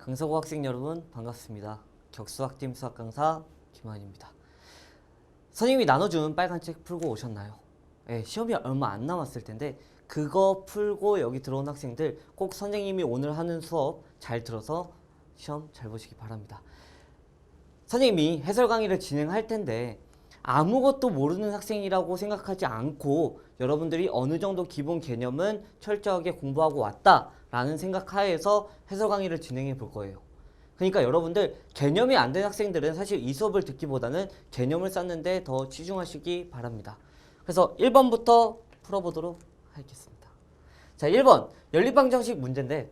강서구 학생 여러분 반갑습니다. 격수학팀 수학 강사 김환입니다. 선생님이 나눠준 빨간 책 풀고 오셨나요? 네, 시험이 얼마 안 남았을 텐데 그거 풀고 여기 들어온 학생들 꼭 선생님이 오늘 하는 수업 잘 들어서 시험 잘 보시기 바랍니다. 선생님이 해설 강의를 진행할 텐데 아무것도 모르는 학생이라고 생각하지 않고 여러분들이 어느 정도 기본 개념은 철저하게 공부하고 왔다라는 생각 하에서 해설 강의를 진행해 볼 거예요. 그러니까 여러분들 개념이 안 된 학생들은 사실 이 수업을 듣기보다는 개념을 쌓는데 더 치중하시기 바랍니다. 그래서 1번부터 풀어보도록 하겠습니다. 자, 1번 연립방정식 문제인데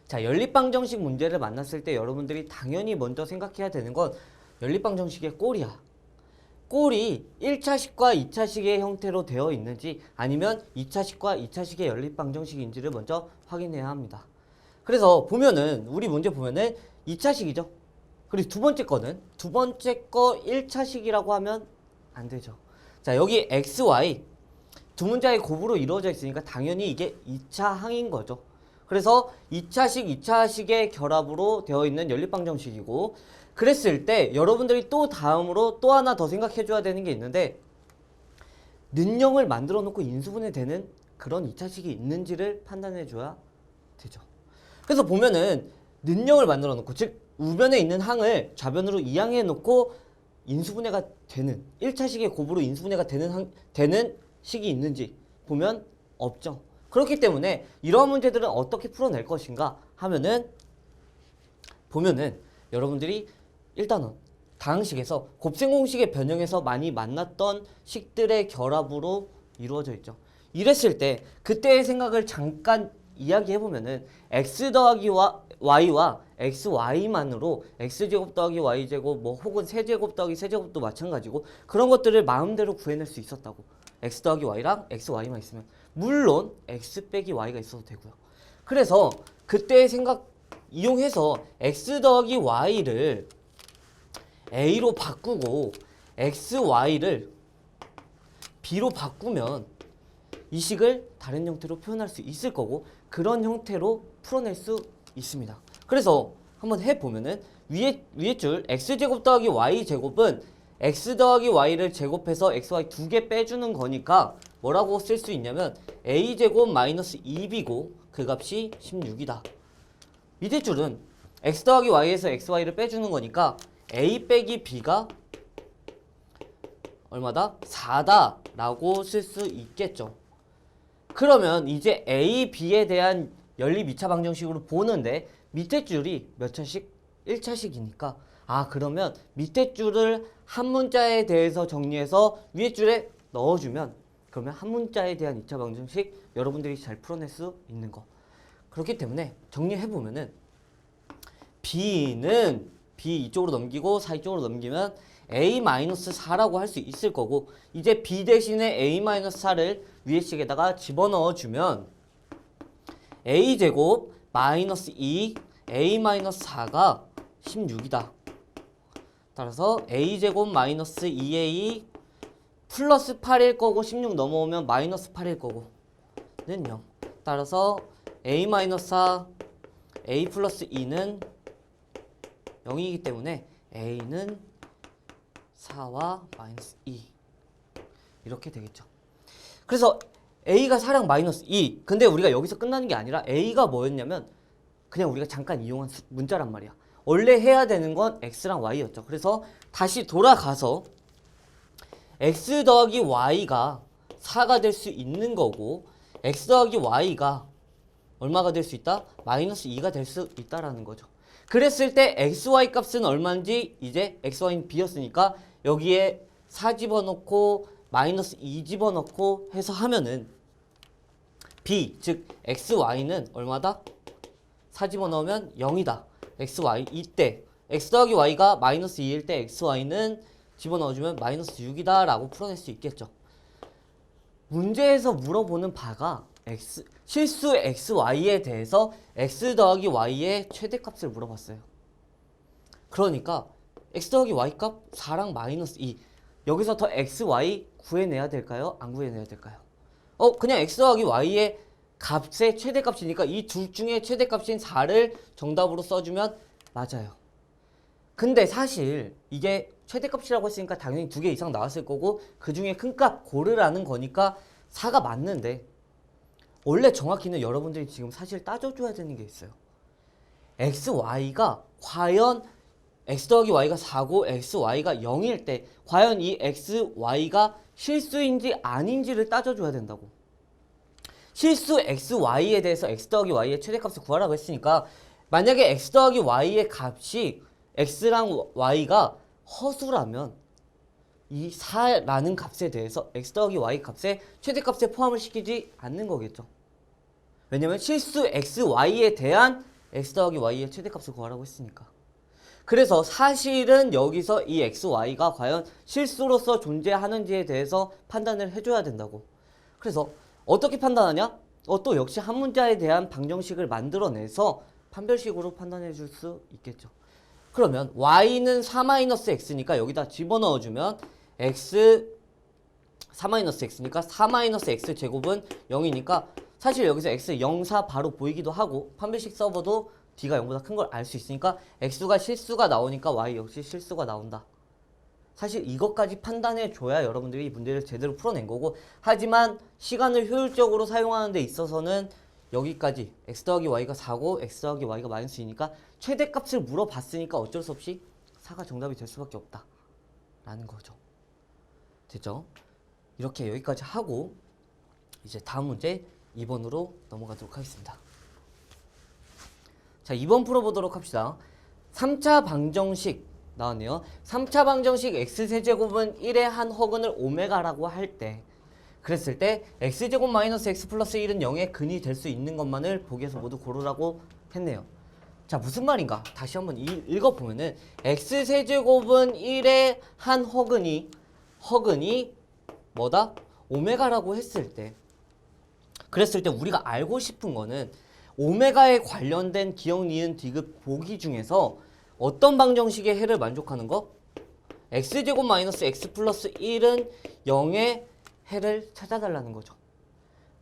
자, 연립방정식 문제를 만났을 때 여러분들이 당연히 먼저 생각해야 되는 건 연립방정식의 꼴이야. 꼴이 1차식과 2차식의 형태로 되어 있는지 아니면 2차식과 2차식의 연립방정식인지를 먼저 확인해야 합니다. 그래서 보면은 우리 문제 보면은 2차식이죠. 그리고 두 번째 거 1차식이라고 하면 안 되죠. 자, 여기 x, y 두 문자의 곱으로 이루어져 있으니까 당연히 이게 2차 항인 거죠. 그래서 2차식, 2차식의 결합으로 되어 있는 연립방정식이고 그랬을 때 여러분들이 또 다음으로 또 하나 더 생각해 줘야 되는 게 있는데 는형을 만들어 놓고 인수분해 되는 그런 2차식이 있는지를 판단해 줘야 되죠. 그래서 보면은 는형을 만들어 놓고 즉 우변에 있는 항을 좌변으로 이항해 놓고 인수분해가 되는 1차식의 곱으로 인수분해가 되는 식이 있는지 보면 없죠. 그렇기 때문에 이러한 문제들은 어떻게 풀어낼 것인가 하면은 보면은 여러분들이 일단은 다항식에서 곱셈공식의 변형에서 많이 만났던 식들의 결합으로 이루어져 있죠. 이랬을 때 그때의 생각을 잠깐 이야기해보면은 x 더하기 y와 xy만으로 x제곱 더하기 y제곱 뭐 혹은 세제곱 더하기 세제곱도 마찬가지고 그런 것들을 마음대로 구해낼 수 있었다고. x 더하기 y랑 xy만 있으면 물론 x 빼기 y가 있어도 되고요. 그래서 그때의 생각 이용해서 x 더하기 y를 a로 바꾸고 xy를 b로 바꾸면 이 식을 다른 형태로 표현할 수 있을 거고 그런 형태로 풀어낼 수 있습니다. 그래서 한번 해보면은 위에 줄 x제곱 더하기 y제곱은 x 더하기 y를 제곱해서 xy 두 개 빼주는 거니까 뭐라고 쓸 수 있냐면 a제곱 마이너스 2b고 그 값이 16이다. 밑에 줄은 x 더하기 y에서 xy를 빼주는 거니까 a 빼기 b가 얼마다? 4다 라고 쓸 수 있겠죠. 그러면 이제 a, b에 대한 연립 2차 방정식으로 보는데 밑에 줄이 몇 차식? 1차식이니까 그러면 밑에 줄을 한 문자에 대해서 정리해서 위에 줄에 넣어주면 그러면 한 문자에 대한 2차 방정식 여러분들이 잘 풀어낼 수 있는 거. 그렇기 때문에 정리해보면은 b는 b 이쪽으로 넘기고 4 이쪽으로 넘기면 a-4라고 할 수 있을 거고 이제 b 대신에 a-4를 위에 식에다가 집어넣어주면 a제곱 마이너스 2 a-4가 16이다. 따라서 a제곱 마이너스 2a 플러스 8일 거고 16 넘어오면 마이너스 8일 거고 는 0. 따라서 a-4 a 플러스 2는 0이기 때문에 a는 4와 마이너스 2 이렇게 되겠죠. 그래서 a가 4랑 마이너스 2 근데 우리가 여기서 끝나는 게 아니라 a가 뭐였냐면 그냥 우리가 잠깐 이용한 문자란 말이야. 원래 해야 되는 건 x랑 y였죠. 그래서 다시 돌아가서 x 더하기 y가 4가 될 수 있는 거고 x 더하기 y가 얼마가 될 수 있다? 마이너스 2가 될 수 있다라는 거죠. 그랬을 때 xy 값은 얼마인지 이제 xy는 b였으니까 여기에 4 집어넣고 마이너스 2 집어넣고 해서 하면은 b 즉 xy는 얼마다? 4 집어넣으면 0이다. xy 이때 x 더하기 y가 마이너스 2일 때 xy는 집어넣어주면 마이너스 6이다 라고 풀어낼 수 있겠죠. 문제에서 물어보는 바가 실수 xy에 대해서 x 더하기 y의 최대값을 물어봤어요. 그러니까 x 더하기 y 값 4랑 마이너스 2 여기서 더 xy 구해내야 될까요? 안 구해내야 될까요? 그냥 x 더하기 y의 값의 최대값이니까 이 둘 중에 최대값인 4를 정답으로 써주면 맞아요. 근데 사실 이게 최대값이라고 했으니까 당연히 2개 이상 나왔을 거고 그 중에 큰 값 고르라는 거니까 4가 맞는데 원래 정확히는 여러분들이 지금 사실 따져줘야 되는 게 있어요. xy가 과연 x 더하기 y가 4고 xy가 0일 때 과연 이 xy가 실수인지 아닌지를 따져줘야 된다고. 실수 xy에 대해서 x 더하기 y의 최대값을 구하라고 했으니까 만약에 x 더하기 y의 값이 x랑 y가 허수라면 이 4라는 값에 대해서 x 더하기 y 값에 최대값에 포함을 시키지 않는 거겠죠. 왜냐면 실수 xy에 대한 x 더하기 y의 최대값을 구하라고 했으니까. 그래서 사실은 여기서 이 xy가 과연 실수로서 존재하는지에 대해서 판단을 해줘야 된다고. 그래서 어떻게 판단하냐? 또 역시 한 문자에 대한 방정식을 만들어내서 판별식으로 판단해 줄 수 있겠죠. 그러면 y는 4-x니까 여기다 집어넣어주면 x 4-x니까 4-x 제곱은 0이니까 사실 여기서 x 0, 4 바로 보이기도 하고 판별식 서버도 d가 0보다 큰 걸 알 수 있으니까 x가 실수가 나오니까 y 역시 실수가 나온다. 사실 이것까지 판단해 줘야 여러분들이 이 문제를 제대로 풀어낸 거고, 하지만 시간을 효율적으로 사용하는 데 있어서는 여기까지 x 더하기 y가 4고 x 더하기 y가 마이너스 2니까 최대값을 물어봤으니까 어쩔 수 없이 4가 정답이 될 수밖에 없다 라는 거죠. 됐죠? 이렇게 여기까지 하고 이제 다음 문제 2번으로 넘어가도록 하겠습니다. 자, 2번 풀어보도록 합시다. 3차 방정식 나왔네요. 3차 방정식 x세제곱은 1의 한 허근을 오메가라고 할 때, 그랬을 때 x제곱 마이너스 x 플러스 1은 0의 근이 될 수 있는 것만을 보기에서 모두 고르라고 했네요. 자, 무슨 말인가? 다시 한번 읽어보면은 x세제곱은 1의 한 허근이 뭐다? 오메가라고 했을 때, 그랬을 때 우리가 알고 싶은 거는 오메가에 관련된 기억, 니은, 디귿 보기 중에서 어떤 방정식의 해를 만족하는 거? x제곱 마이너스 x 플러스 1은 0의 해를 찾아달라는 거죠.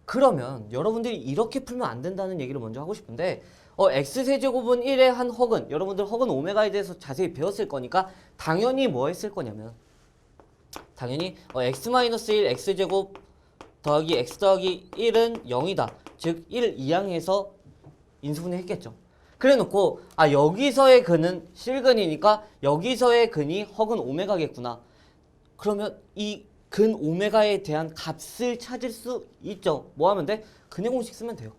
그러면 여러분들이 이렇게 풀면 안 된다는 얘기를 먼저 하고 싶은데, x세제곱은 1의 한 허근, 여러분들 허근 오메가에 대해서 자세히 배웠을 거니까 당연히 뭐 했을 거냐면 당연히 x-1 x제곱 더하기 x 더하기 1은 0이다. 즉 1을 이항해서 인수분해 했겠죠. 그래 놓고 여기서의 근은 실근이니까 여기서의 근이 허근 오메가겠구나. 그러면 이 근 오메가에 대한 값을 찾을 수 있죠. 뭐 하면 돼? 근의 공식 쓰면 돼요.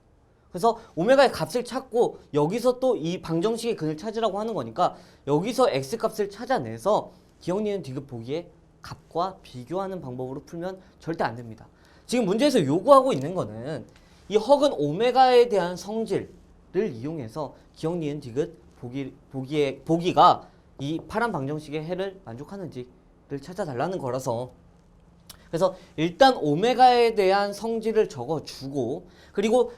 그래서 오메가의 값을 찾고 여기서 또 이 방정식의 근을 찾으라고 하는 거니까 여기서 x 값을 찾아내서 기억, 니은, 디귿 보기에 값과 비교하는 방법으로 풀면 절대 안 됩니다. 지금 문제에서 요구하고 있는 거는 이 허근 오메가에 대한 성질을 이용해서 기억, 니은, 디귿 보기가 이 파란 방정식의 해를 만족하는지를 찾아달라는 거라서, 그래서 일단 오메가에 대한 성질을 적어주고, 그리고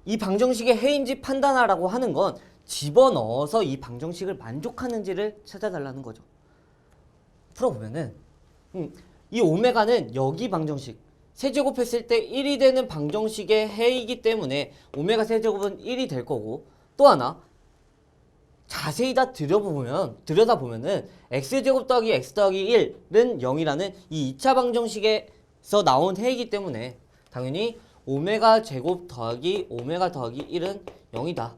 이 방정식의 해인지 판단하라고 하는 건 집어넣어서 이 방정식을 만족하는지를 찾아달라는 거죠. 풀어보면은 이 오메가는 여기 방정식 세제곱했을 때 1이 되는 방정식의 해이기 때문에 오메가 세제곱은 1이 될 거고, 또 하나 자세히 다 들여다보면은 x제곱 더하기 x 더하기 1은 0이라는 이 2차 방정식에서 나온 해이기 때문에 당연히 오메가 제곱 더하기 오메가 더하기 1은 0이다.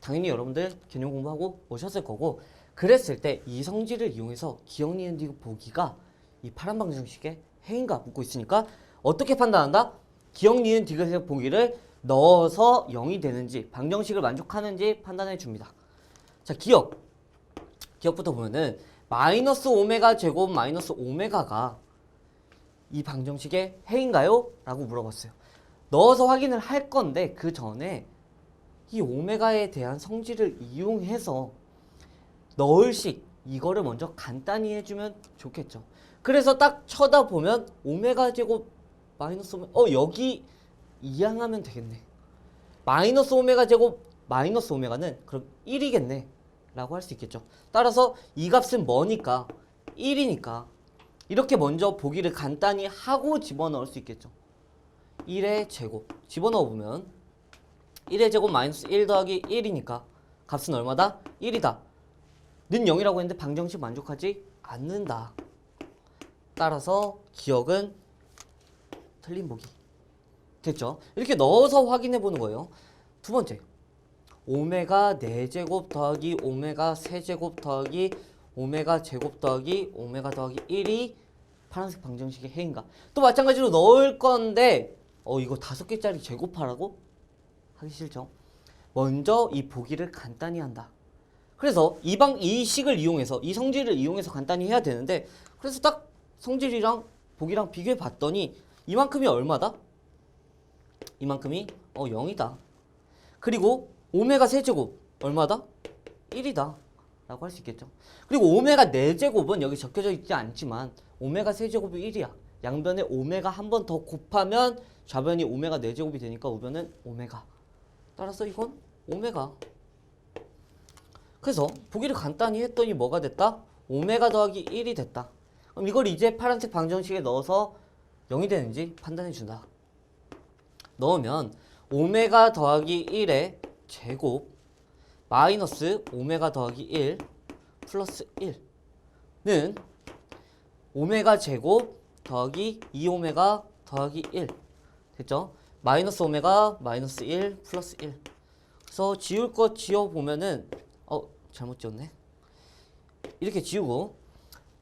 당연히 여러분들 개념 공부하고 오셨을 거고, 그랬을 때 이 성질을 이용해서 기억, 니은, 디귿 보기가 이 파란 방정식의 해인가 묻고 있으니까 어떻게 판단한다? 기억, 니은, 디귿의 보기를 넣어서 0이 되는지 방정식을 만족하는지 판단해 줍니다. 자, 기억부터 보면은 마이너스 오메가 제곱 마이너스 오메가가 이 방정식의 해인가요? 라고 물어봤어요. 넣어서 확인을 할 건데 그 전에 이 오메가에 대한 성질을 이용해서 넣을 식 이거를 먼저 간단히 해주면 좋겠죠. 그래서 딱 쳐다보면 오메가 제곱 마이너스 오메가 여기 이항하면 되겠네. 마이너스 오메가 제곱 마이너스 오메가는 그럼 1이겠네 라고 할 수 있겠죠. 따라서 이 값은 뭐니까 1이니까 이렇게 먼저 보기를 간단히 하고 집어넣을 수 있겠죠. 1의 제곱 집어넣어보면 1의 제곱 마이너스 1 더하기 1이니까 값은 얼마다? 1이다. 는 0이라고 했는데 방정식 만족하지 않는다. 따라서 기억은 틀린 보기. 됐죠? 이렇게 넣어서 확인해 보는 거예요. 두 번째, 오메가 4제곱 더하기 오메가 세제곱 더하기 오메가 제곱 더하기 오메가 더하기 1이 파란색 방정식의 해인가? 또 마찬가지로 넣을 건데 이거 5개짜리 제곱하라고? 하기 싫죠? 먼저 이 보기를 간단히 한다. 그래서 이 식을 이용해서 이 성질을 이용해서 간단히 해야 되는데, 그래서 딱 성질이랑 보기랑 비교해 봤더니 이만큼이 얼마다? 이만큼이 0이다. 그리고 오메가 세제곱 얼마다? 1이다 라고 할 수 있겠죠. 그리고 오메가 4제곱은 여기 적혀져 있지 않지만 오메가 세제곱이 1이야. 양변에 오메가 한 번 더 곱하면 좌변이 오메가 4제곱이 되니까 우변은 오메가. 따라서 이건 오메가. 그래서 보기를 간단히 했더니 뭐가 됐다? 오메가 더하기 1이 됐다. 그럼 이걸 이제 파란색 방정식에 넣어서 0이 되는지 판단해 준다. 넣으면 오메가 더하기 1의 제곱 마이너스 오메가 더하기 1 플러스 1는 오메가 제곱 더하기 2오메가 더하기 1 됐죠? 마이너스 오메가 마이너스 1 플러스 1. 그래서 지울 거 지워보면은 잘못 지웠네. 이렇게 지우고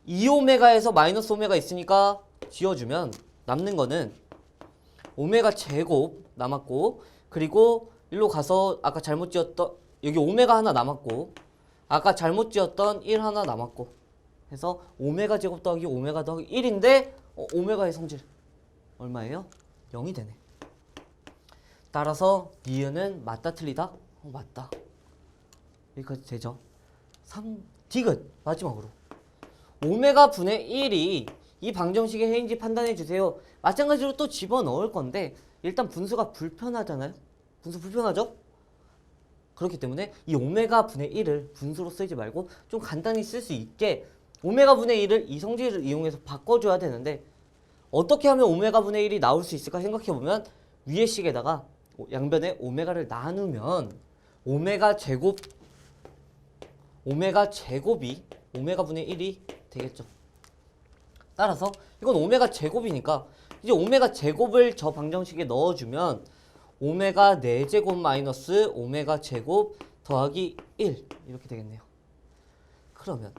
2오메가에서 마이너스 오메가 있으니까 지워주면 남는 거는 오메가 제곱 남았고, 그리고 일로 가서 아까 잘못 지었던 여기 오메가 하나 남았고, 아까 잘못 지었던 1 하나 남았고 해서 오메가 제곱 더하기 오메가 더하기 1인데 오메가의 성질 얼마예요? 0이 되네. 따라서 니은은 맞다 틀리다? 맞다. 여기까지 되죠? 디귿 마지막으로 오메가 분의 1이 이 방정식의 해인지 판단해 주세요. 마찬가지로 또 집어넣을 건데 일단 분수가 불편하잖아요. 분수 불편하죠? 그렇기 때문에 이 오메가 분의 1을 분수로 쓰지 말고 좀 간단히 쓸 수 있게 오메가 분의 1을 이 성질을 이용해서 바꿔줘야 되는데, 어떻게 하면 오메가 분의 1이 나올 수 있을까 생각해보면 위의 식에다가 양변에 오메가를 나누면 오메가 제곱이 오메가 분의 1이 되겠죠. 따라서 이건 오메가 제곱이니까 이제 오메가 제곱을 저 방정식에 넣어주면 오메가 4제곱 마이너스 오메가 제곱 더하기 1 이렇게 되겠네요. 그러면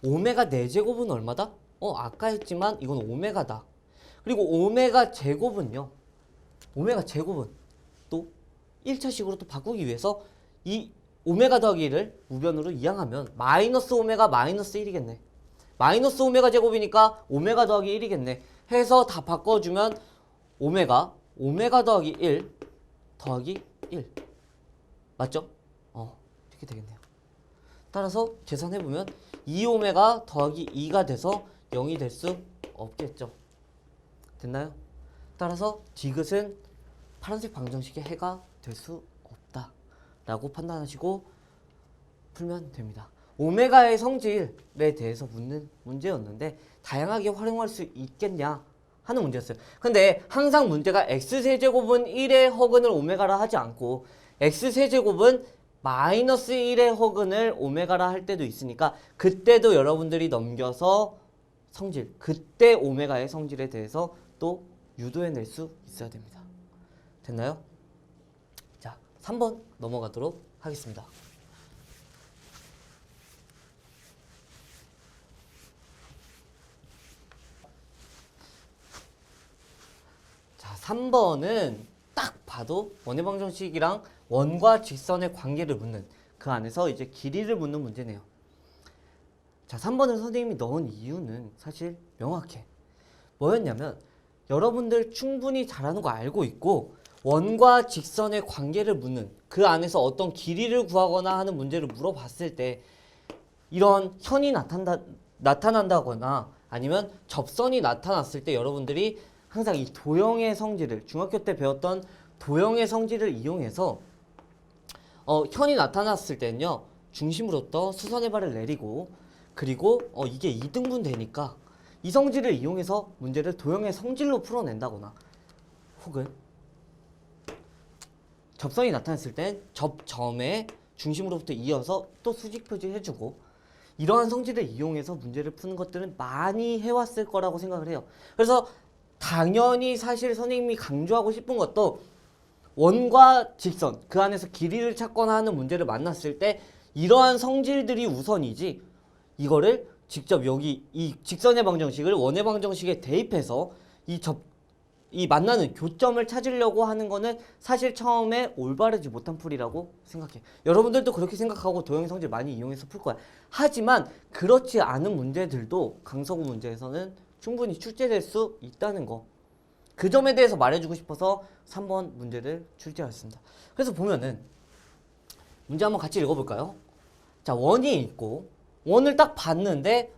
오메가 4제곱은 얼마다? 아까 했지만 이건 오메가다. 그리고 오메가 제곱은요. 오메가 제곱은 또 1차식으로 또 바꾸기 위해서 이 오메가 더하기 1을 우변으로 이항하면 마이너스 오메가 마이너스 1이겠네. 마이너스 오메가 제곱이니까 오메가 더하기 1이겠네. 해서 다 바꿔주면 오메가 더하기 1 더하기 1 맞죠? 이렇게 되겠네요. 따라서 계산해보면 2오메가 더하기 2가 돼서 0이 될 수 없겠죠. 됐나요? 따라서 디귿은 파란색 방정식의 해가 될 수 없다 라고 판단하시고 풀면 됩니다. 오메가의 성질에 대해서 묻는 문제였는데 다양하게 활용할 수 있겠냐 하는 문제였어요. 근데 항상 문제가 x세제곱은 1의 허근을 오메가라 하지 않고 x세제곱은 마이너스 1의 허근을 오메가라 할 때도 있으니까 그때도 여러분들이 넘겨서 성질, 그때 오메가의 성질에 대해서 또 유도해낼 수 있어야 됩니다. 됐나요? 자, 3번 넘어가도록 하겠습니다. 자, 3번은 딱 봐도 원의 방정식이랑 원과 직선의 관계를 묻는, 그 안에서 이제 길이를 묻는 문제네요. 자, 3번을 선생님이 넣은 이유는 사실 명확해. 뭐였냐면 여러분들 충분히 잘하는 거 알고 있고 원과 직선의 관계를 묻는, 그 안에서 어떤 길이를 구하거나 하는 문제를 물어봤을 때 이런 현이 나타난다거나 아니면 접선이 나타났을 때 여러분들이 항상 이 도형의 성질을, 중학교 때 배웠던 도형의 성질을 이용해서 현이 나타났을 때는요 중심으로부터 수선의 발을 내리고, 그리고 이게 이등분 되니까 이 성질을 이용해서 문제를 도형의 성질로 풀어낸다거나, 혹은 접선이 나타났을 땐 접점의 중심으로부터 이어서 또 수직 표시해주고 이러한 성질을 이용해서 문제를 푸는 것들은 많이 해왔을 거라고 생각을 해요. 그래서 당연히 사실 선생님이 강조하고 싶은 것도 원과 직선, 그 안에서 길이를 찾거나 하는 문제를 만났을 때 이러한 성질들이 우선이지 이거를 직접 여기 이 직선의 방정식을 원의 방정식에 대입해서 이 만나는 교점을 찾으려고 하는 거는 사실 처음에 올바르지 못한 풀이라고 생각해. 여러분들도 그렇게 생각하고 도형의 성질 많이 이용해서 풀 거야. 하지만 그렇지 않은 문제들도 강서구 문제에서는 충분히 출제될 수 있다는 거. 그 점에 대해서 말해주고 싶어서 3번 문제를 출제하였습니다. 그래서 보면은 문제 한번 같이 읽어볼까요? 자, 원이 있고 원을 딱 봤는데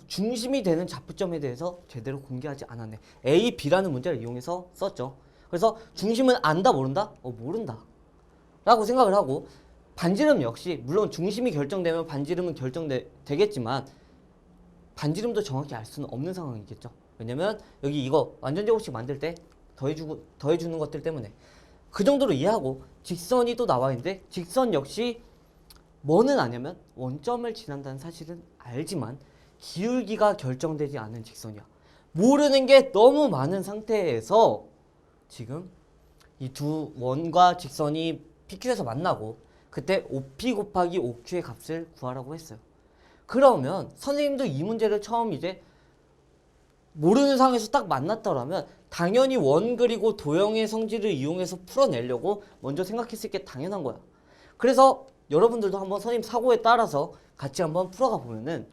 중심이 되는 좌표점에 대해서 제대로 공개하지 않았네. A, B라는 문제를 이용해서 썼죠. 그래서 중심은 안다 모른다? 모른다 라고 생각을 하고 반지름 역시 물론 중심이 결정되면 반지름은 결정되겠지만 반지름도 정확히 알 수는 없는 상황이겠죠. 왜냐면 여기 이거 완전 제곱식 만들 때 더해주는 것들 때문에 그 정도로 이해하고 직선이 또 나와 있는데 직선 역시 뭐는 아냐면 원점을 지난다는 사실은 알지만 기울기가 결정되지 않은 직선이야. 모르는 게 너무 많은 상태에서 지금 이 두 원과 직선이 PQ에서 만나고 그때 OP 곱하기 OQ의 값을 구하라고 했어요. 그러면 선생님도 이 문제를 처음 이제 모르는 상황에서 딱 만났더라면 당연히 원 그리고 도형의 성질을 이용해서 풀어내려고 먼저 생각했을 게 당연한 거야. 그래서 여러분들도 한번 선생님 사고에 따라서 같이 한번 풀어가 보면은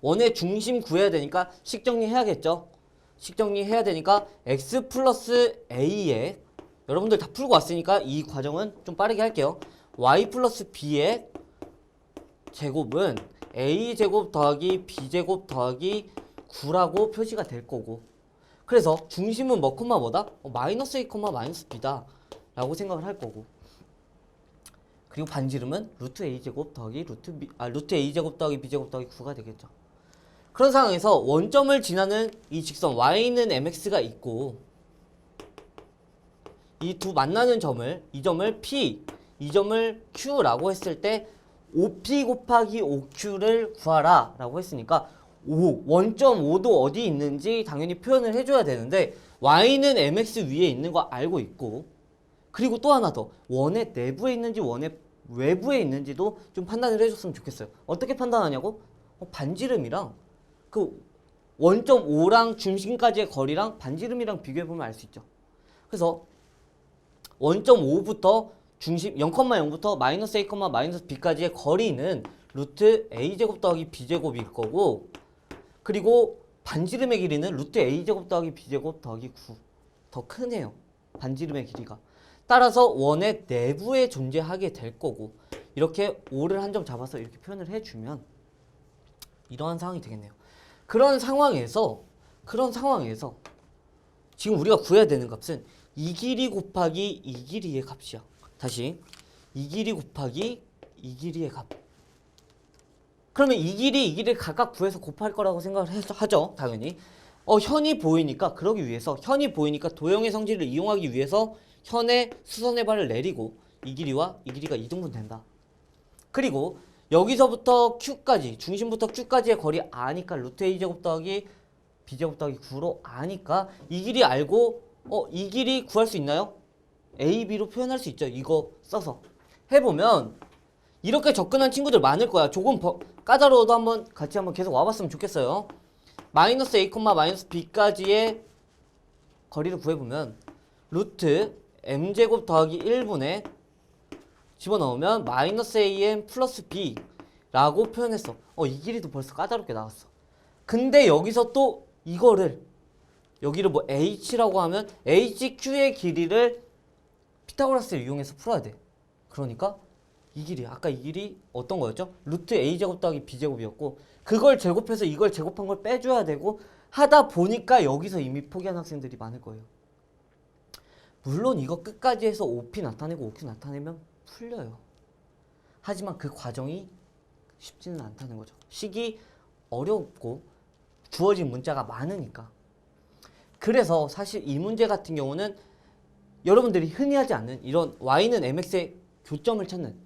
원의 중심 구해야 되니까 식 정리해야겠죠. 식 정리해야 되니까 x 플러스 a의 여러분들 다 풀고 왔으니까 이 과정은 좀 빠르게 할게요. y 플러스 b의 제곱은 a제곱 더하기 b제곱 더하기 9라고 표시가 될 거고 그래서 중심은 뭐 콤마 뭐다? 마이너스 a 콤마 마이너스 b다 라고 생각을 할 거고 그리고 반지름은 루트 a제곱 더하기 루트 a제곱 더하기 b제곱 더하기 9가 되겠죠. 그런 상황에서 원점을 지나는 이 직선 y는 mx가 있고 이 두 만나는 점을 이 점을 p, 이 점을 q라고 했을 때 OP 곱하기 OQ를 구하라 라고 했으니까 원점 5도 어디 있는지 당연히 표현을 해줘야 되는데 y는 mx 위에 있는 거 알고 있고 그리고 또 하나 더 원의 내부에 있는지 원의 외부에 있는지도 좀 판단을 해줬으면 좋겠어요. 어떻게 판단하냐고? 반지름이랑 그 원점 5랑 중심까지의 거리랑 반지름이랑 비교해보면 알 수 있죠. 그래서 원점 5부터 중심 0,0부터 마이너스 a, 마이너스 b까지의 거리는 루트 a제곱 더하기 b제곱일 거고 그리고 반지름의 길이는 루트 a제곱 더하기 b제곱 더하기 9 더 크네요. 반지름의 길이가. 따라서 원의 내부에 존재하게 될 거고 이렇게 5를 한 점 잡아서 이렇게 표현을 해주면 이러한 상황이 되겠네요. 그런 상황에서 지금 우리가 구해야 되는 값은 이 길이 곱하기 이 길이의 값이야. 다시 이 길이 곱하기 이 길이의 값. 그러면 이 길이를 각각 구해서 곱할 거라고 생각을 하죠. 당연히. 현이 보이니까 그러기 위해서 현이 보이니까 도형의 성질을 이용하기 위해서 현의 수선의 발을 내리고 이 길이와 이 길이가 이등분 된다. 그리고 여기서부터 Q까지 중심부터 Q까지의 거리 아니까 루트 A제곱 더하기 B제곱 더하기 9로 아니까 이 길이 알고 이 길이 구할 수 있나요? A, B로 표현할 수 있죠. 이거 써서 해보면 이렇게 접근한 친구들 많을 거야. 조금 까다로워도 같이 한번 계속 와봤으면 좋겠어요. 마이너스 A, 마이너스 B까지의 거리를 구해보면 루트 M제곱 더하기 1분의 집어넣으면 마이너스 AM 플러스 B라고 표현했어. 이 길이도 벌써 까다롭게 나왔어. 근데 여기서 또 여기를 뭐 H라고 하면 HQ의 길이를 피타고라스를 이용해서 풀어야 돼. 그러니까 아까 이 길이 어떤 거였죠? 루트 A제곱 더하기 B제곱이었고 그걸 제곱해서 이걸 제곱한 걸 빼줘야 되고 하다 보니까 여기서 이미 포기한 학생들이 많을 거예요. 물론 이거 끝까지 해서 OP 나타내고 OQ 나타내면 풀려요. 하지만 그 과정이 쉽지는 않다는 거죠. 식이 어렵고 주어진 문자가 많으니까. 그래서 사실 이 문제 같은 경우는 여러분들이 흔히 하지 않는 이런 y는 mx의 교점을 찾는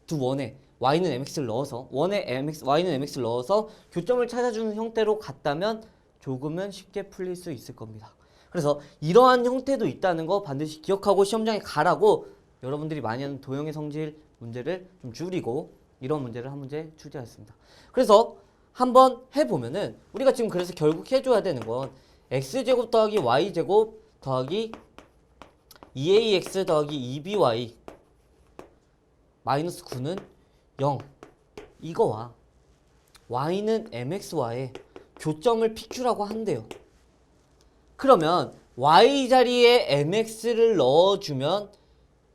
두 원에 y는 mx를 넣어서 원에 y는 mx를 넣어서 교점을 찾아주는 형태로 갔다면 조금은 쉽게 풀릴 수 있을 겁니다. 그래서 이러한 형태도 있다는 거 반드시 기억하고 시험장에 가라고 여러분들이 많이 하는 도형의 성질 문제를 좀 줄이고 이런 문제를 한 문제 출제하였습니다. 그래서 한번 해보면은 우리가 지금 그래서 결국 해줘야 되는 건 x제곱 더하기 y제곱 더하기 2ax 더하기 2by 마이너스 9는 0 이거와 y는 mx와의 교점을 pq라고 한대요. 그러면 y 자리에 mx를 넣어주면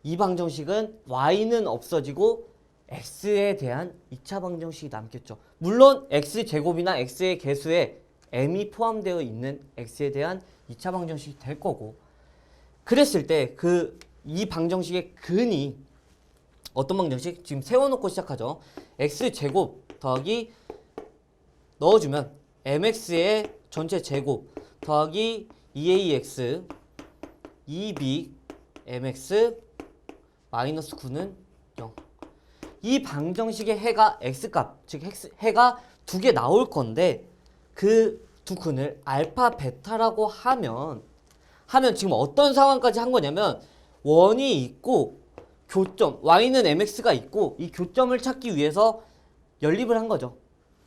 이 방정식은 y는 없어지고 x에 대한 2차 방정식이 남겠죠. 물론 x제곱이나 x의 개수에 m이 포함되어 있는 x에 대한 2차 방정식이 될 거고, 그랬을 때 이 방정식의 근이 어떤 방정식? 지금 세워놓고 시작하죠. x제곱 더하기 넣어주면 mx의 전체 제곱 더하기 2ax 2b mx 마이너스 9는 0. 이 방정식의 해가 x값, 즉 해가 두 개 나올 건데 그 두 근을 알파 베타라고 하면 지금 어떤 상황까지 한 거냐면 원이 있고 교점 y는 mx가 있고 이 교점을 찾기 위해서 연립을 한 거죠.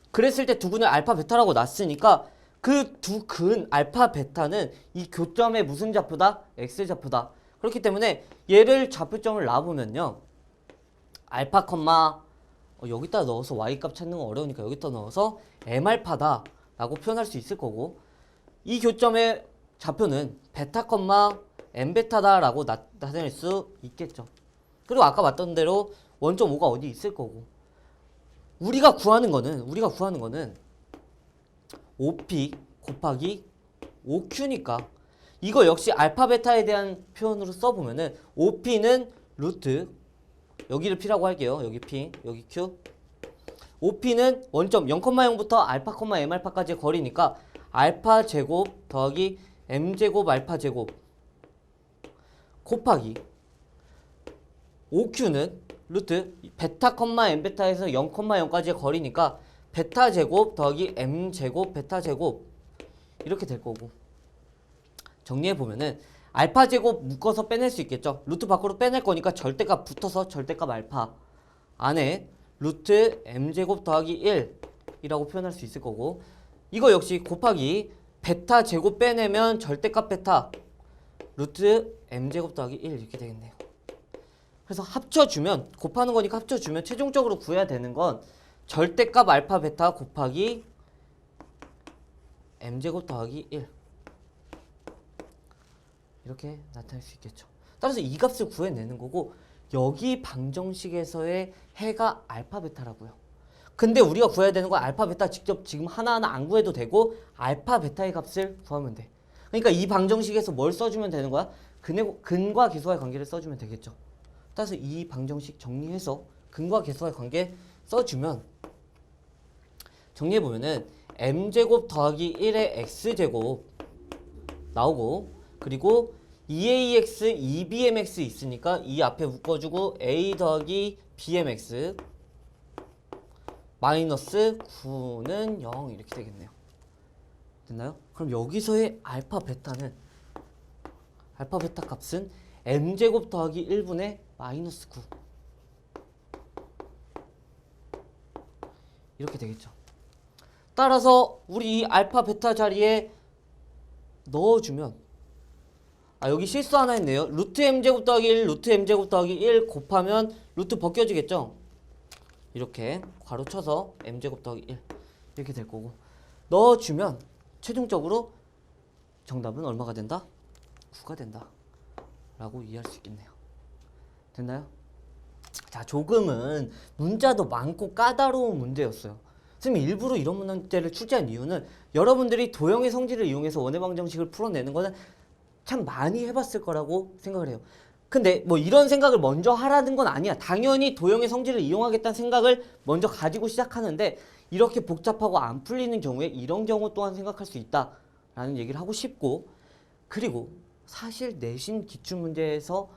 그랬을 때 두 근을 알파 베타라고 놨으니까 그 두 근 알파 베타는 이 교점의 무슨 좌표다? x 좌표다. 그렇기 때문에 얘를 좌표점을 놔보면요, 알파 컴마 여기다 넣어서 y 값 찾는 건 어려우니까 여기다 넣어서 m알파다 라고 표현할 수 있을 거고, 이 교점의 좌표는 베타 컴마 m베타다 라고 나타낼 수 있겠죠. 그리고 아까 봤던 대로 1.5가 어디 있을 거고, 우리가 구하는 거는 5p 곱하기 5q니까 이거 역시 알파 베타에 대한 표현으로 써보면은 5p는 루트, 여기를 p라고 할게요. 여기 p, 여기 q. 5p는 원점 0,0부터 알파, m알파까지의 거리니까 알파 제곱 더하기 m제곱 알파 제곱 곱하기 5q는 루트 베타, m베타에서 0,0까지의 거리니까 베타 제곱 더하기 m제곱 베타 제곱 이렇게 될 거고, 정리해보면은 알파 제곱 묶어서 빼낼 수 있겠죠. 루트 밖으로 빼낼 거니까 절대값 붙어서 절대값 알파 안에 루트 m제곱 더하기 1이라고 표현할 수 있을 거고, 이거 역시 곱하기 베타 제곱 빼내면 절대값 베타 루트 m제곱 더하기 1 이렇게 되겠네요. 그래서 합쳐주면, 곱하는 거니까 합쳐주면 최종적으로 구해야 되는 건 절대값 알파 베타 곱하기 m제곱 더하기 1 이렇게 나타낼 수 있겠죠. 따라서 이 값을 구해내는 거고, 여기 방정식에서의 해가 알파 베타라고요. 근데 우리가 구해야 되는 건 알파 베타 직접 지금 하나하나 안 구해도 되고 알파 베타의 값을 구하면 돼. 그러니까 이 방정식에서 뭘 써주면 되는 거야? 근과 계수와의 관계를 써주면 되겠죠. 따라서 이 방정식 정리해서 근과 계수와의 관계 써주면, 정리해보면은 m제곱 더하기 1의 x제곱 나오고, 그리고 2ax, 2bmx 있으니까 이 앞에 묶어주고 a 더하기 bmx 마이너스 9는 0 이렇게 되겠네요. 됐나요? 그럼 여기서의 알파 베타는, 알파 베타 값은 m제곱 더하기 1분의 마이너스 9 이렇게 되겠죠. 따라서 우리 이 알파 베타 자리에 넣어주면, 여기 실수 하나 했네요. 루트 m제곱 더하기 1, 루트 m제곱 더하기 1 곱하면 루트 벗겨지겠죠? 이렇게 괄호 쳐서 m제곱 더하기 1 이렇게 될 거고, 넣어주면 최종적으로 정답은 얼마가 된다? 9가 된다 라고 이해할 수 있겠네요. 됐나요? 자, 조금은 문자도 많고 까다로운 문제였어요. 선생님이 일부러 이런 문제를 출제한 이유는 여러분들이 도형의 성질을 이용해서 원해방정식을 풀어내는 거는 참 많이 해봤을 거라고 생각을 해요. 근데 뭐 이런 생각을 먼저 하라는 건 아니야. 당연히 도형의 성질을 이용하겠다는 생각을 먼저 가지고 시작하는데, 이렇게 복잡하고 안 풀리는 경우에 이런 경우 또한 생각할 수 있다라는 얘기를 하고 싶고, 그리고 사실 내신 기출문제에서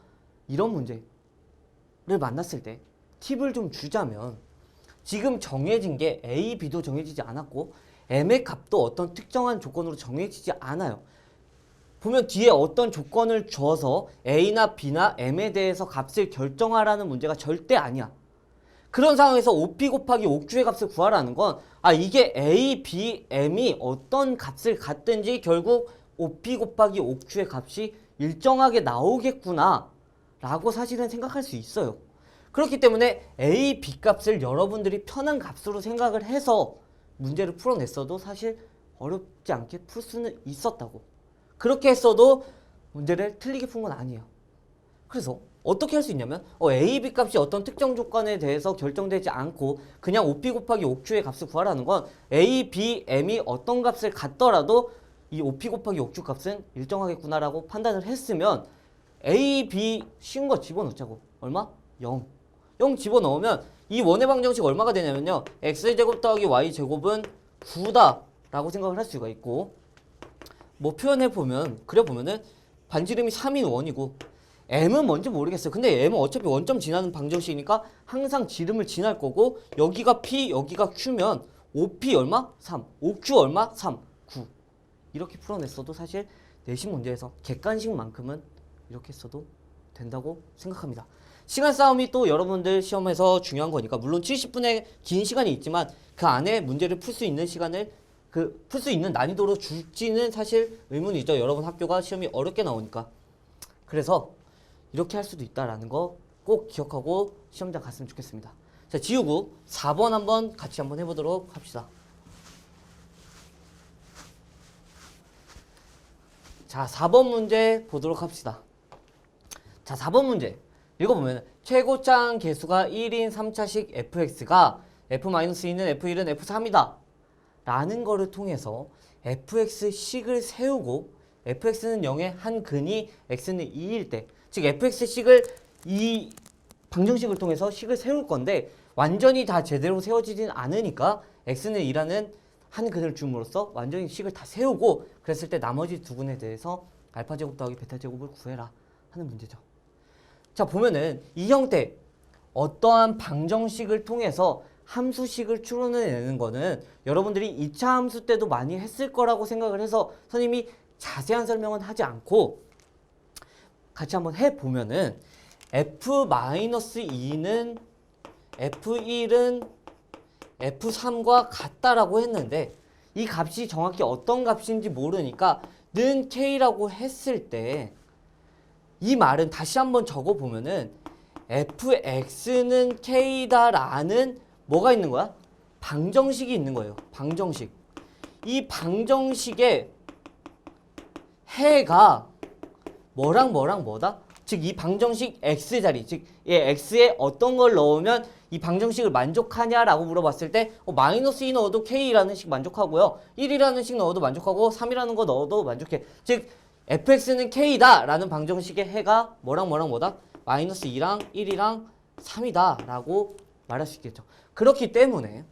이런 문제를 만났을 때 팁을 좀 주자면 지금 정해진 게 A, B도 정해지지 않았고 M의 값도 어떤 특정한 조건으로 정해지지 않아요. 보면 뒤에 어떤 조건을 줘서 A나 B나 M에 대해서 값을 결정하라는 문제가 절대 아니야. 그런 상황에서 OP 곱하기 OQ의 값을 구하라는 건 이게 A, B, M이 어떤 값을 갖든지 결국 OP 곱하기 OQ의 값이 일정하게 나오겠구나 라고 사실은 생각할 수 있어요. 그렇기 때문에 A, B 값을 여러분들이 편한 값으로 생각을 해서 문제를 풀어냈어도 사실 어렵지 않게 풀 수는 있었다고. 그렇게 했어도 문제를 틀리게 푼 건 아니에요. 그래서 어떻게 할 수 있냐면 A, B 값이 어떤 특정 조건에 대해서 결정되지 않고 그냥 OP 곱하기 OQ의 값을 구하라는 건 A, B, M이 어떤 값을 갖더라도 이 OP 곱하기 OQ 값은 일정하겠구나라고 판단을 했으면 A, B 쉬운 거 집어넣자고. 얼마? 0. 0 집어넣으면 이 원의 방정식 얼마가 되냐면요. x제곱 더하기 y제곱은 9다 라고 생각을 할 수가 있고 뭐 표현해보면 그려보면은 반지름이 3인 원이고 m은 뭔지 모르겠어요. 근데 m은 어차피 원점 지나는 방정식이니까 항상 지름을 지날 거고 여기가 p 여기가 q면 5p 얼마? 3. 5q 얼마? 3. 9. 이렇게 풀어냈어도 사실 내신 문제에서 객관식만큼은 이렇게 써도 된다고 생각합니다. 시간 싸움이 또 여러분들 시험에서 중요한 거니까 물론 70분의 긴 시간이 있지만 그 안에 문제를 풀 수 있는 시간을 풀 수 있는 난이도로 줄지는 사실 의문이죠. 여러분 학교가 시험이 어렵게 나오니까. 그래서 이렇게 할 수도 있다라는 거 꼭 기억하고 시험장 갔으면 좋겠습니다. 자, 지우고 4번 한번 같이 한번 해보도록 합시다. 자, 4번 문제 보도록 합시다. 자, 4번 문제 읽어보면 최고차항 계수가 1인 3차식 fx가 f-2는 f1은 f3이다 라는 거를 통해서 fx식을 세우고 fx는 0의 한 근이 x는 2일 때 즉 fx식을 이 방정식을 통해서 식을 세울 건데 완전히 다 제대로 세워지진 않으니까 x는 2라는 한 근을 줌으로써 완전히 식을 다 세우고 그랬을 때 나머지 두 근에 대해서 알파제곱 더하기 베타제곱을 구해라 하는 문제죠. 자, 보면은 이 형태 어떠한 방정식을 통해서 함수식을 추론해내는 거는 여러분들이 2차 함수 때도 많이 했을 거라고 생각을 해서 선생님이 자세한 설명은 하지 않고 같이 한번 해보면은 f-2는 f1은 f3과 같다라고 했는데 이 값이 정확히 어떤 값인지 모르니까 는 k라고 했을 때 이 말은 다시 한번 적어보면은 fx는 k다라는 뭐가 있는 거야? 방정식이 있는 거예요. 방정식. 이 방정식의 해가 뭐랑 뭐다? 즉 이 방정식 x자리, 즉 x에 어떤 걸 넣으면 이 방정식을 만족하냐라고 물어봤을 때 -2 넣어도 k라는 식 만족하고요. 1이라는 식 넣어도 만족하고 3이라는 거 넣어도 만족해. 즉 fx는 k다 라는 방정식의 해가 뭐랑 뭐다? -2랑 1이랑 3이다 라고 말할 수 있겠죠. 그렇기 때문에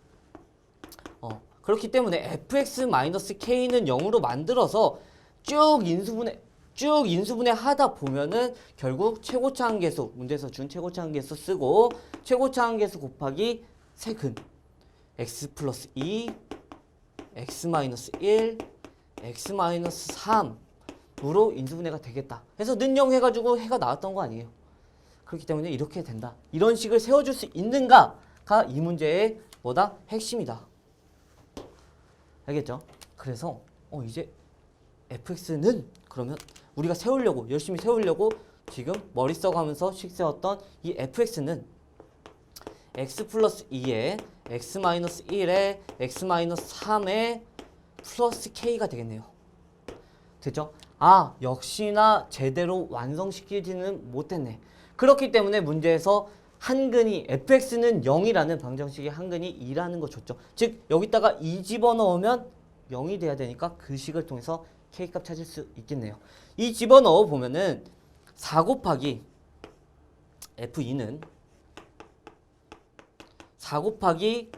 fx-k는 0으로 만들어서 쭉 인수분해 하다 보면은 결국 최고차항 계수, 문제에서 준 최고차항 계수 쓰고 최고차항 계수 곱하기 세근 x 플러스 2, x 마이너스 1, x 마이너스 3으로 인수분해가 되겠다. 그래서 는 0 해가지고 해가 나왔던 거 아니에요. 그렇기 때문에 이렇게 된다. 이런 식을 세워줄 수 있는가가 이 문제의 뭐다? 핵심이다. 알겠죠? 그래서 이제 fx는 그러면 우리가 열심히 세우려고 지금 머리 써가면서 식 세웠던 이 fx는 x 플러스 2에 x 마이너스 1에 x 마이너스 3에 플러스 k가 되겠네요. 됐죠? 역시나 제대로 완성시키지는 못했네. 그렇기 때문에 문제에서 한근이 fx는 0이라는 방정식의 한근이 2라는 거 줬죠. 즉 여기다가 2 집어넣으면 0이 돼야 되니까 그 식을 통해서 k값 찾을 수 있겠네요. 이 집어넣어 보면은 4 곱하기 f2는 4 곱하기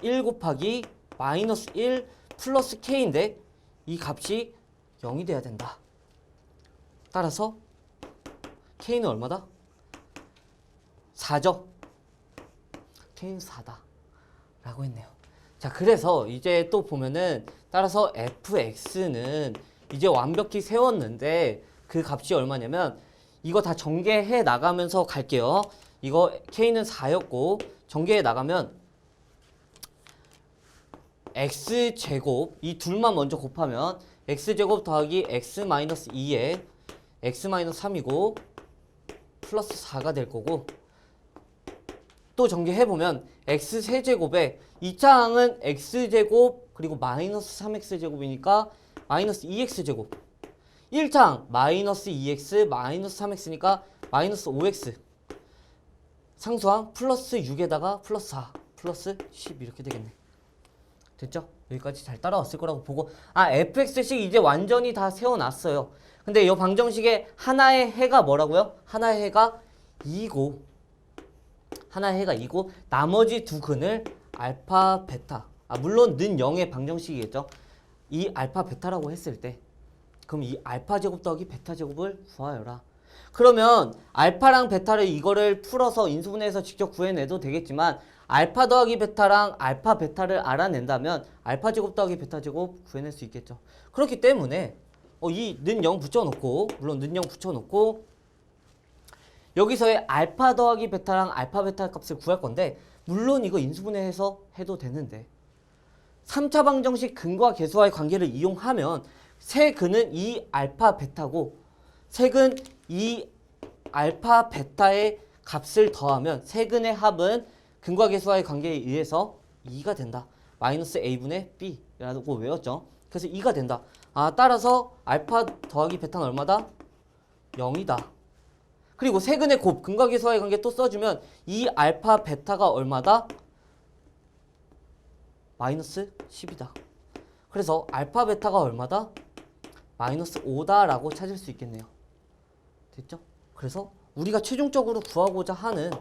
1 곱하기 마이너스 1 플러스 k인데 이 값이 0이 돼야 된다. 따라서 K는 얼마다? 4죠. K는 4다 라고 했네요. 자, 그래서 이제 또 보면은 따라서 fx는 이제 완벽히 세웠는데 그 값이 얼마냐면 이거 다 전개해 나가면서 갈게요. 이거 K는 4였고 전개해 나가면 x제곱 이 둘만 먼저 곱하면 x제곱 더하기 x-2에 x-3이고 플러스 4가 될 거고 또 전개해보면 x세제곱에 2차 항은 x제곱 그리고 마이너스 3x제곱이니까 마이너스 2x제곱 1차 항 마이너스 2x 마이너스 3x니까 마이너스 5x 상수항 플러스 6에다가 플러스 4 플러스 10 이렇게 되겠네. 됐죠? 여기까지 잘 따라왔을 거라고 보고 fx식 이제 완전히 다 세워놨어요. 근데 이 방정식의 하나의 해가 뭐라고요? 하나의 해가 2고 하나의 해가 2고 나머지 두 근을 알파 베타 물론 는 0의 방정식이겠죠. 이 알파 베타라고 했을 때 그럼 이 알파 제곱 더하기 베타 제곱을 구하여라. 그러면 알파랑 베타를 이거를 풀어서 인수분해해서 직접 구해내도 되겠지만 알파 더하기 베타랑 알파 베타를 알아낸다면 알파 제곱 더하기 베타 제곱 구해낼 수 있겠죠. 그렇기 때문에 이 는 0 붙여놓고 물론 는 0 붙여놓고 여기서의 알파 더하기 베타랑 알파 베타 값을 구할 건데 물론 이거 인수분해해서 해도 되는데 3차 방정식 근과 계수와의 관계를 이용하면 세 근은 이 알파 베타고 세 근 이 알파 베타의 값을 더하면 세 근의 합은 근과 계수와의 관계에 의해서 2가 된다. 마이너스 a분의 b라고 외웠죠. 그래서 2가 된다. 따라서 알파 더하기 베타는 얼마다? 0이다. 그리고 세 근의 곱, 근과 계수와의 관계 또 써주면 이 알파 베타가 얼마다? 마이너스 10이다. 그래서 알파 베타가 얼마다? 마이너스 5다라고 찾을 수 있겠네요. 됐죠? 그래서 우리가 최종적으로 구하고자 하는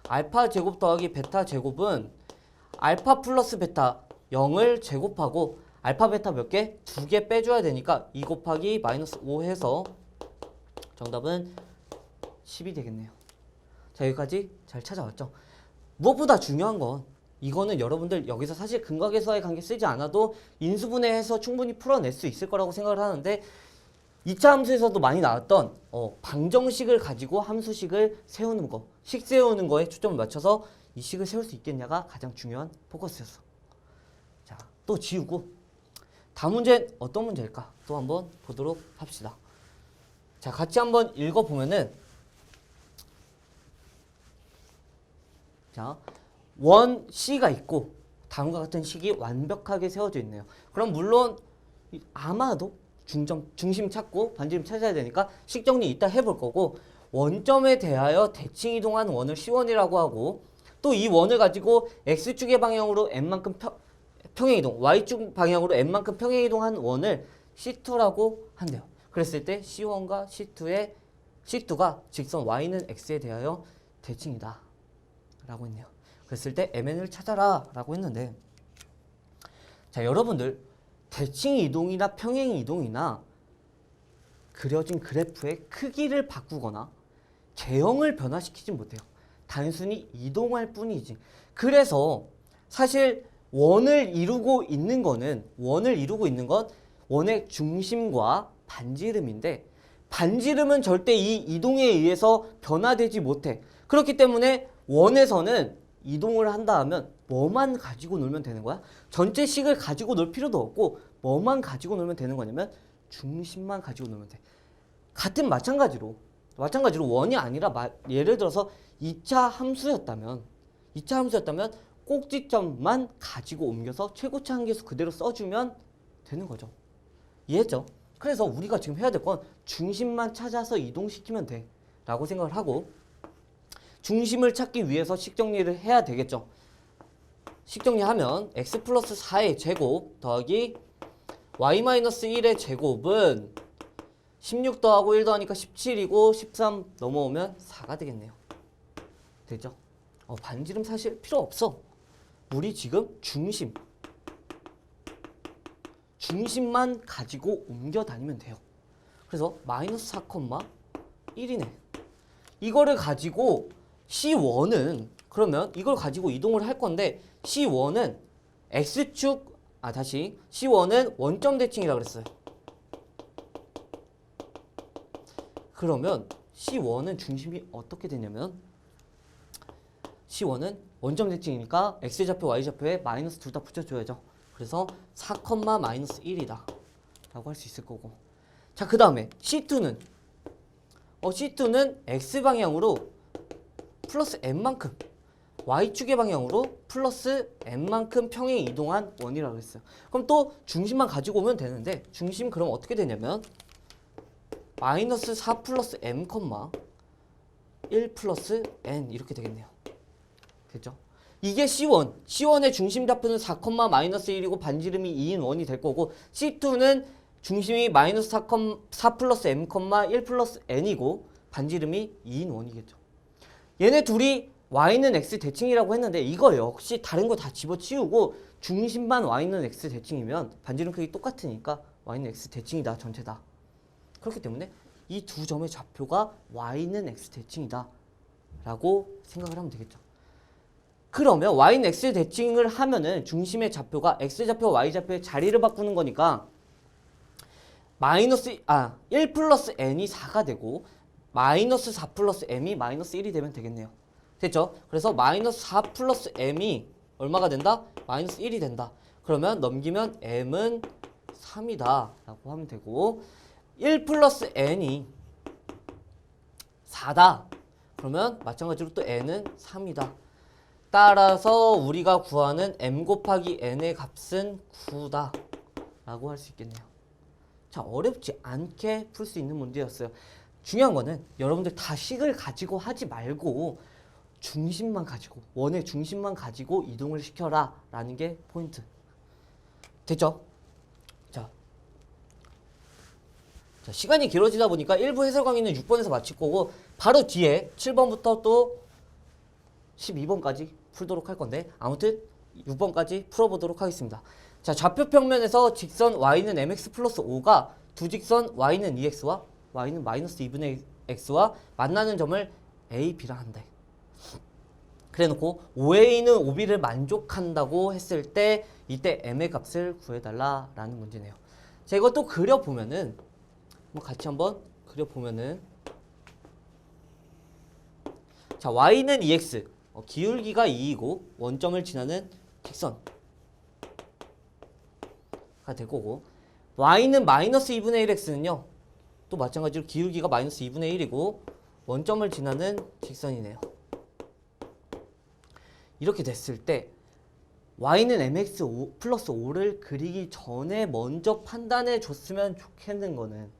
알파 제곱 더하기 베타 제곱은 알파 플러스 베타 0을 제곱하고 알파 베타 몇 개? 2개 빼줘야 되니까 2 곱하기 마이너스 5 해서 정답은 10이 되겠네요. 자, 여기까지 잘 찾아왔죠? 무엇보다 중요한 건 이거는 여러분들 여기서 사실 근과 계수와의 관계 쓰지 않아도 인수분해해서 충분히 풀어낼 수 있을 거라고 생각을 하는데 2차 함수에서도 많이 나왔던 방정식을 가지고 함수식을 세우는 거, 식 세우는 거에 초점을 맞춰서 이 식을 세울 수 있겠냐가 가장 중요한 포커스였어. 자, 또 지우고 다음 문제는 어떤 문제일까? 또 한번 보도록 합시다. 자, 같이 한번 읽어보면은 자, 원 C가 있고 다음과 같은 식이 완벽하게 세워져 있네요. 그럼 물론 아마도 중심 찾고 반지름 찾아야 되니까 식 정리 이따 해볼 거고 원점에 대하여 대칭 이동하는 원을 C1이라고 하고 또 이 원을 가지고 X축의 방향으로 N만큼 평행이동, Y축 방향으로 N만큼 평행이동한 원을 C2라고 한대요. 그랬을 때 C1과 C2가 직선 Y는 X에 대하여 대칭이다 라고 했네요. 그랬을 때 MN을 찾아라 라고 했는데 자, 여러분들 대칭 이동이나 평행 이동이나 그려진 그래프의 크기를 바꾸거나 개형을 변화시키지 못해요. 단순히 이동할 뿐이지. 그래서 사실 원을 이루고 있는 건 원의 중심과 반지름인데 반지름은 절대 이 이동에 의해서 변화되지 못해. 그렇기 때문에 원에서는 이동을 한다 하면 뭐만 가지고 놀면 되는 거야? 전체 식을 가지고 놀 필요도 없고 뭐만 가지고 놀면 되는 거냐면 중심만 가지고 놀면 돼. 같은 마찬가지로 원이 아니라 예를 들어서 2차 함수였다면 꼭지점만 가지고 옮겨서 최고차 한계수 그대로 써주면 되는 거죠. 이해했죠? 그래서 우리가 지금 해야 될 건 중심만 찾아서 이동시키면 돼 라고 생각을 하고 중심을 찾기 위해서 식 정리를 해야 되겠죠. 식 정리하면 x 플러스 4의 제곱 더하기 y 마이너스 1의 제곱은 16 더하고 1 더하니까 17이고 13 넘어오면 4가 되겠네요. 되죠? 반지름 사실 필요 없어. 우리 지금 중심만 가지고 옮겨 다니면 돼요. 그래서 마이너스 4,1이네. 이거를 가지고 C1은 그러면 이걸 가지고 이동을 할 건데 C1은 X축 다시 C1은 원점 대칭이라고 그랬어요. 그러면 C1은 중심이 어떻게 되냐면 C1은 원점 대칭이니까 X좌표, Y좌표에 마이너스 둘 다 붙여줘야죠. 그래서 4, 마이너스 1이다 라고 할 수 있을 거고. 자, 그 다음에 C2는 C2는 X방향으로 플러스 N만큼 Y축의 방향으로 플러스 N만큼 평행 이동한 원이라고 했어요. 그럼 또 중심만 가지고 오면 되는데 중심 그럼 어떻게 되냐면 마이너스 4 플러스 M, 1 플러스 N 이렇게 되겠네요. 됐죠? 이게 C1. C1의 중심 좌표는 4, 마이너스 1이고 반지름이 2인 원이 될 거고 C2는 중심이 마이너스 4 플러스 M, 1 플러스 N이고 반지름이 2인 원이겠죠. 얘네 둘이 Y는 X 대칭이라고 했는데 이거 역시 다른 거 다 집어치우고 중심만 Y는 X 대칭이면 반지름 크기 똑같으니까 Y는 X 대칭이다 전체다. 그렇기 때문에 이 두 점의 좌표가 Y는 X 대칭이다 라고 생각을 하면 되겠죠. 그러면 Y는 X 대칭을 하면은 중심의 좌표가 X좌표, Y좌표의 자리를 바꾸는 거니까 1 플러스 N이 4가 되고 마이너스 4 플러스 M이 마이너스 1이 되면 되겠네요. 됐죠? 그래서 마이너스 4 플러스 M이 얼마가 된다? 마이너스 1이 된다. 그러면 넘기면 M은 3이다 라고 하면 되고 1 플러스 N이 4다. 그러면 마찬가지로 또 N은 3이다. 따라서 우리가 구하는 M 곱하기 N의 값은 9다 라고 할 수 있겠네요. 자, 어렵지 않게 풀 수 있는 문제였어요. 중요한 거는 여러분들 다 식을 가지고 하지 말고 중심만 가지고 원의 중심만 가지고 이동을 시켜라 라는 게 포인트. 됐죠? 자, 시간이 길어지다 보니까 1부 해설 강의는 6번에서 마칠 거고 바로 뒤에 7번부터 또 12번까지 풀도록 할 건데 아무튼 6번까지 풀어보도록 하겠습니다. 자, 좌표 평면에서 직선 y는 mx 플러스 5가 두 직선 y는 2x와 y는 마이너스 2분의 x와 만나는 점을 a, b라 한대. 그래놓고 OA는 OB를 만족한다고 했을 때 이때 m의 값을 구해달라 라는 문제네요. 자, 이것도 그려보면은 같이 한번 그려보면은 자, y는 2x 기울기가 2이고 원점을 지나는 직선가 될 거고 y는 마이너스 2분의 1x는요 또 마찬가지로 기울기가 마이너스 2분의 1이고 원점을 지나는 직선이네요. 이렇게 됐을 때 y는 mx 플러스 5를 그리기 전에 먼저 판단해 줬으면 좋겠는 거는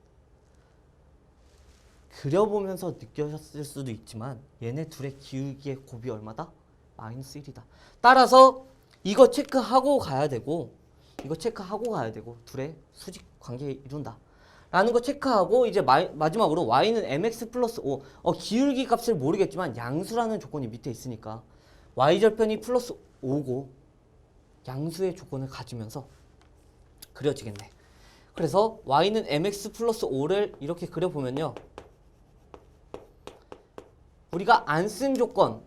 그려보면서 느껴졌을 수도 있지만 얘네 둘의 기울기의 곱이 얼마다? 마이너스 1이다. 따라서 이거 체크하고 가야 되고 이거 체크하고 가야 되고 둘의 수직 관계 이룬다 라는 거 체크하고 이제 마지막으로 y는 mx 플러스 5 기울기 값을 모르겠지만 양수라는 조건이 밑에 있으니까 y절편이 플러스 5고 양수의 조건을 가지면서 그려지겠네. 그래서 y는 mx 플러스 5를 이렇게 그려보면요 우리가 안 쓴 조건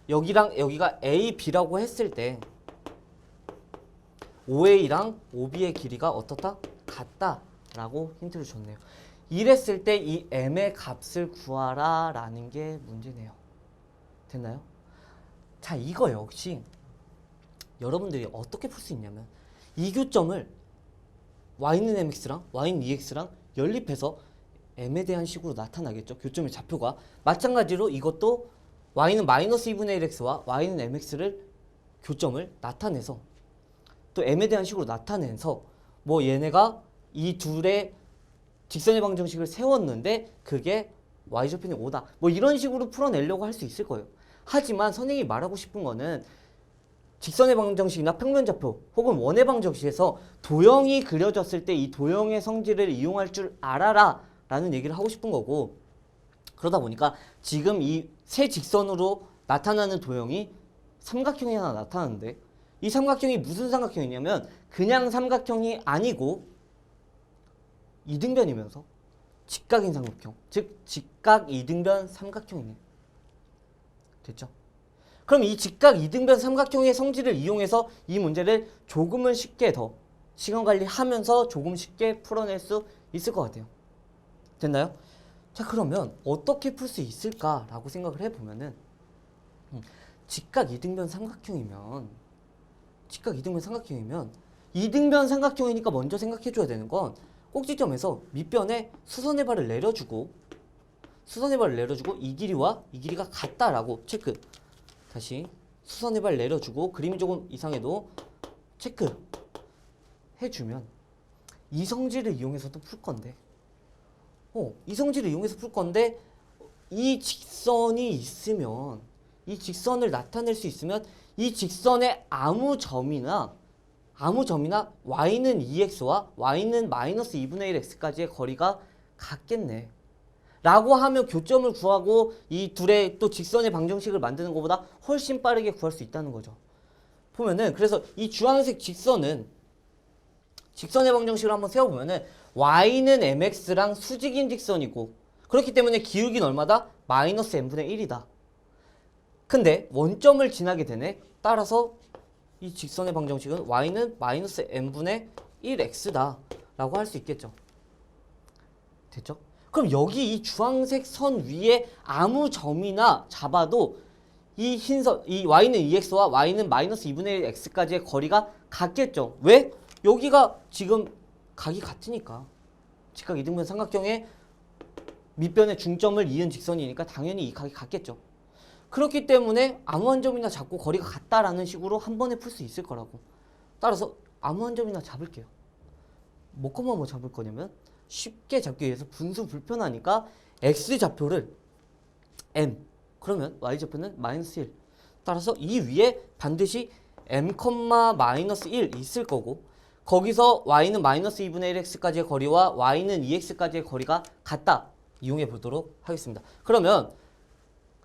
여기랑 여기가 A, B라고 했을 때 OA랑 OB의 길이가 어떻다? 같다 라고 힌트를 줬네요. 이랬을 때 이 M의 값을 구하라 라는 게 문제네요. 됐나요? 자, 이거 역시 여러분들이 어떻게 풀 수 있냐면 이 교점을 Y는 MX랑 Y는 EX랑 연립해서 m에 대한 식으로 나타나겠죠. 교점의 좌표가. 마찬가지로 이것도 y는 마이너스 2분의 1x와 y는 mx를 교점을 나타내서 또 m에 대한 식으로 나타내서 뭐 얘네가 이 둘의 직선의 방정식을 세웠는데 그게 y절편이 5다. 뭐 이런 식으로 풀어내려고 할 수 있을 거예요. 하지만 선생님이 말하고 싶은 거는 직선의 방정식이나 평면좌표 혹은 원의 방정식에서 도형이 그려졌을 때 이 도형의 성질을 이용할 줄 알아라 라는 얘기를 하고 싶은 거고 그러다 보니까 지금 이 세 직선으로 나타나는 도형이 삼각형이 하나 나타나는데 이 삼각형이 무슨 삼각형이냐면 그냥 삼각형이 아니고 이등변이면서 직각인 삼각형, 즉 직각 이등변 삼각형이네. 됐죠? 그럼 이 직각 이등변 삼각형의 성질을 이용해서 이 문제를 조금은 쉽게 더 시간 관리하면서 조금 쉽게 풀어낼 수 있을 것 같아요. 됐나요? 자, 그러면 어떻게 풀 수 있을까라고 생각을 해보면은 직각 이등변 삼각형이면 이등변 삼각형이니까 먼저 생각해줘야 되는 건 꼭지점에서 밑변에 수선의 발을 내려주고 이 길이와 이 길이가 같다라고 체크. 다시 수선의 발 내려주고 그림이 조금 이상해도 체크 해주면 이 성질을 이용해서도 풀 건데 이 성질을 이용해서 풀 건데 이 직선이 있으면 이 직선을 나타낼 수 있으면 이 직선의 아무 점이나 y는 2x와 y는 마이너스 2분의 1x까지의 거리가 같겠네 라고 하면 교점을 구하고 이 둘의 또 직선의 방정식을 만드는 것보다 훨씬 빠르게 구할 수 있다는 거죠. 보면은 그래서 이 주황색 직선의 방정식을 한번 세워보면은 y는 mx랑 수직인 직선이고 그렇기 때문에 기울기는 얼마다? 마이너스 n분의 1이다. 근데 원점을 지나게 되네. 따라서 이 직선의 방정식은 y는 마이너스 n분의 1x다 라고 할 수 있겠죠. 됐죠? 그럼 여기 이 주황색 선 위에 아무 점이나 잡아도 이 흰선, 이 y는 2x와 y는 마이너스 2분의 1x까지의 거리가 같겠죠. 왜? 여기가 지금 각이 같으니까. 직각 이등변 삼각형의 밑변의 중점을 이은 직선이니까 당연히 이 각이 같겠죠. 그렇기 때문에 아무 한 점이나 잡고 거리가 같다라는 식으로 한 번에 풀 수 있을 거라고. 따라서 아무 한 점이나 잡을게요. 뭐 잡을 거냐면 쉽게 잡기 위해서 분수 불편하니까 x좌표를 m, 그러면 y좌표는 마이너스 1. 따라서 이 위에 반드시 m, 마이너스 1 있을 거고 거기서 y는 마이너스 2분의 1x까지의 거리와 y는 2x까지의 거리가 같다. 이용해 보도록 하겠습니다. 그러면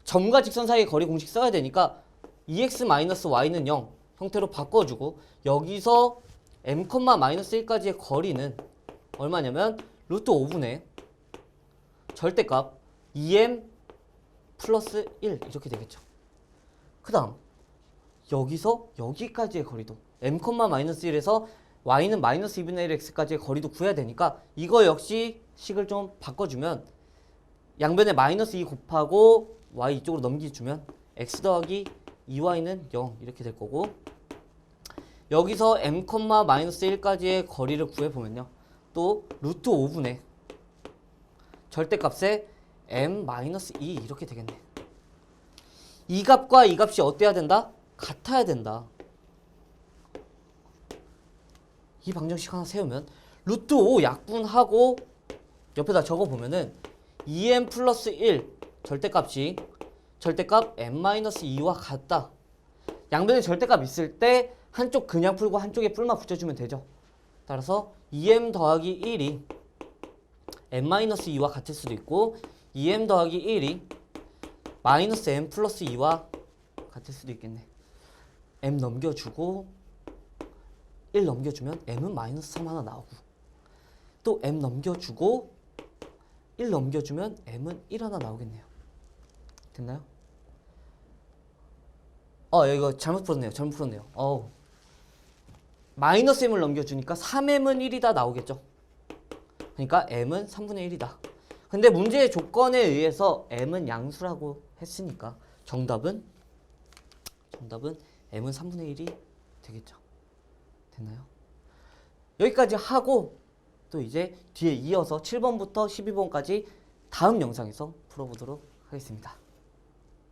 점과 직선 사이의 거리 공식 써야 되니까 2x 마이너스 y는 0 형태로 바꿔주고 여기서 m, 마이너스 1까지의 거리는 얼마냐면 루트 5분의 절대값 2m 플러스 1 이렇게 되겠죠. 그 다음 여기서 여기까지의 거리도 m, 마이너스 1에서 y는 마이너스 2분의 1x까지의 거리도 구해야 되니까 이거 역시 식을 좀 바꿔주면 양변에 마이너스 2 곱하고 y 이쪽으로 넘기주면 x 더하기 2y는 0 이렇게 될 거고 여기서 m, 마이너스 1까지의 거리를 구해보면요. 또 루트 5분의 절대값에 m 마이너스 2 이렇게 되겠네. 이 값과 이 값이 어때야 된다? 같아야 된다. 이 방정식 하나 세우면 루트 5 약분하고 옆에다 적어보면은 2m 플러스 1 절대값 m-2와 같다. 양변에 절대값 있을 때 한쪽 그냥 풀고 한쪽에 뿔만 붙여주면 되죠. 따라서 2m 더하기 1이 m-2와 같을 수도 있고 2m 더하기 1이 마이너스 m 플러스 2와 같을 수도 있겠네. m 넘겨주고 1 넘겨주면 m은 마이너스 3 하나 나오고 또 m 넘겨주고 1 넘겨주면 m은 1 하나 나오겠네요. 됐나요? 이거 잘못 풀었네요. 마이너스 m을 넘겨주니까 3m은 1이다 나오겠죠. 그러니까 m은 3분의 1이다. 근데 문제의 조건에 의해서 m은 양수라고 했으니까 정답은 m은 3분의 1이 되겠죠. 됐나요? 여기까지 하고 또 이제 뒤에 이어서 7번부터 12번까지 다음 영상에서 풀어보도록 하겠습니다.